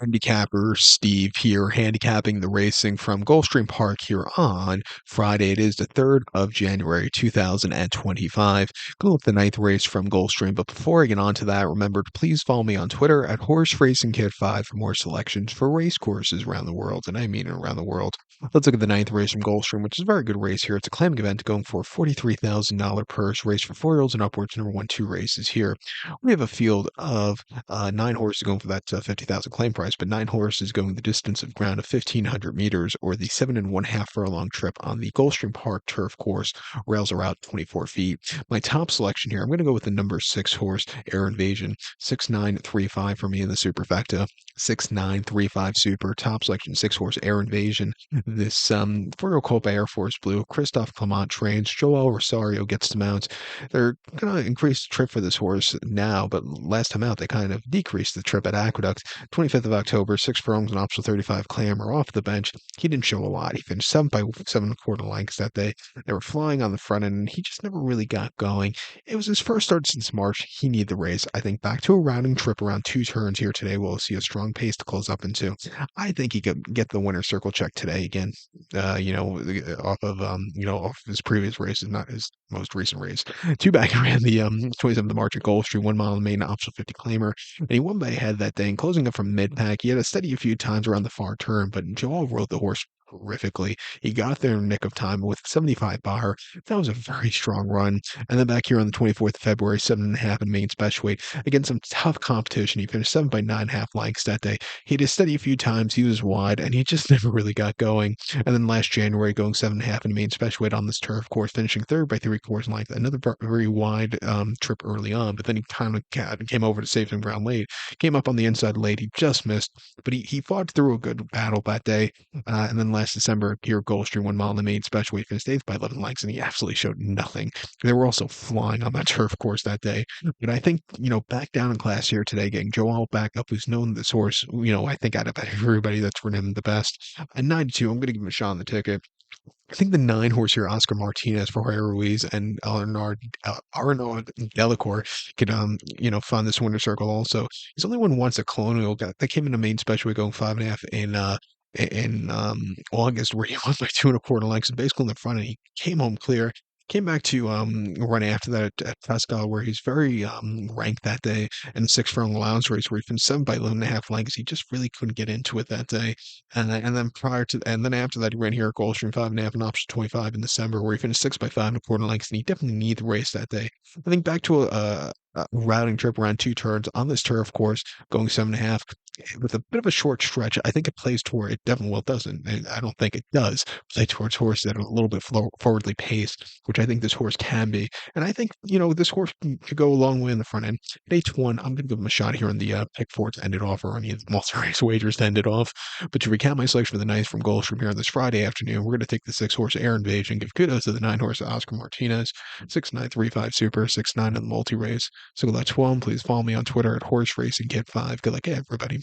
Handicapper Steve here, handicapping the racing from Gulfstream Park here on Friday. It is the 3rd of January, 2025. Going with the ninth race from Gulfstream. But before I get on to that, remember to please follow me on Twitter at Horse Racing Kid 5 for more selections for race courses around the world, and I mean around the world. Let's look at the ninth race from Gulfstream, which is a very good race here. It's a claiming event going for a $43,000 purse race for 4-year-olds and upwards. Number 1-2 races here. We have a field of nine horses going for that 50,000 claim price, but nine horses going the distance of ground of 1,500 meters, or the 7.5 furlong trip on the Gulfstream Park turf course. Rails are out 24 feet. My top selection here, I'm going to go with the number 6 horse, Air Invasion, 6935 for me in the superfecta. 6935 super top selection, 6 horse Air Invasion. This 4-year-old colt by Air Force Blue, Christophe Clement trains. Joel Rosario gets the mounts. They're going to increase the trip for this horse now, but last time out they kind of decreased the trip at Aqueduct. 25th of October, 6 furlongs and optional 35 clamor off the bench. He didn't show a lot. He finished 7 by 7.25 lengths that day. They were flying on the front end, and he just never really got going. It was his first start since March. He needed the race. I think back to a rounding trip around 2 turns here today. We'll see a strong pace to close up into. I think he could get the winner's circle check today again. Off his previous races, not his most recent race. Two back ran the 27th of March at Gulfstream, 1 mile in the main, optional 50 claimer, and he won by a head that day. And closing up from mid pack, he had a steady a few times around the far turn, but Joel rode the horse terrifically. He got there in the nick of time with 75 bar. That was a very strong run. And then back here on the 24th of February, 7.5 in main special weight against some tough competition. He finished 7 by 9.5 lengths that day. He had a steady a few times. He was wide, and he just never really got going. And then last January, going 7.5 in main special weight on this turf course, finishing 3rd by 3/4 length. Another very wide trip early on, but then he kind of came over to save some ground late. Came up on the inside late. He just missed, but he fought through a good battle that day. And then last December, here at Gulfstream, 1 mile in the main special weight, finished 8th by 11 lengths, and he absolutely showed nothing. They were also flying on that turf course that day. But I think, back down in class here today, getting Joel back up, who's known this horse, I think out of everybody that's ridden him the best. At 92, I'm going to give him a shot on the ticket. I think the 9 horse here, Oscar Martinez for Jorge Ruiz and Arnaud Delacour could, find this winner circle also. He's only won once at Colonial. They came in the main special weight going 5.5 in August, where he won by 2.25 lengths, and basically in the front, and he came home clear. Came back to run after that at Pascal, where he's very ranked that day, and the 6 furlong allowance race where he finished 7 by 11.5 lengths. He just really couldn't get into it that day. And then after that, he ran here at Gulfstream 5.5 and option 25 in December, where he finished 6 by 5.25 lengths, and he definitely needed the race that day. I think back to a routing trip around 2 turns on this turf course, going 7.5 with a bit of a short stretch. I think it plays toward it definitely well doesn't. I don't think it does play towards horses that are a little bit forwardly paced, which I think this horse can be. And I think this horse could go a long way in the front end. At 8-1, I'm going to give him a shot here on the pick 4 to end it off, or any multi-race wagers to end it off. But to recap my selection for the ninth from Gulfstream here on this Friday afternoon, we're going to take the 6 horse Air Invasion, give kudos to the 9 horse Oscar Martinez, 6935 super, 6-9 in the multi race. So that's one. Please follow me on Twitter at Horse Racing Kid 5. Good luck, everybody.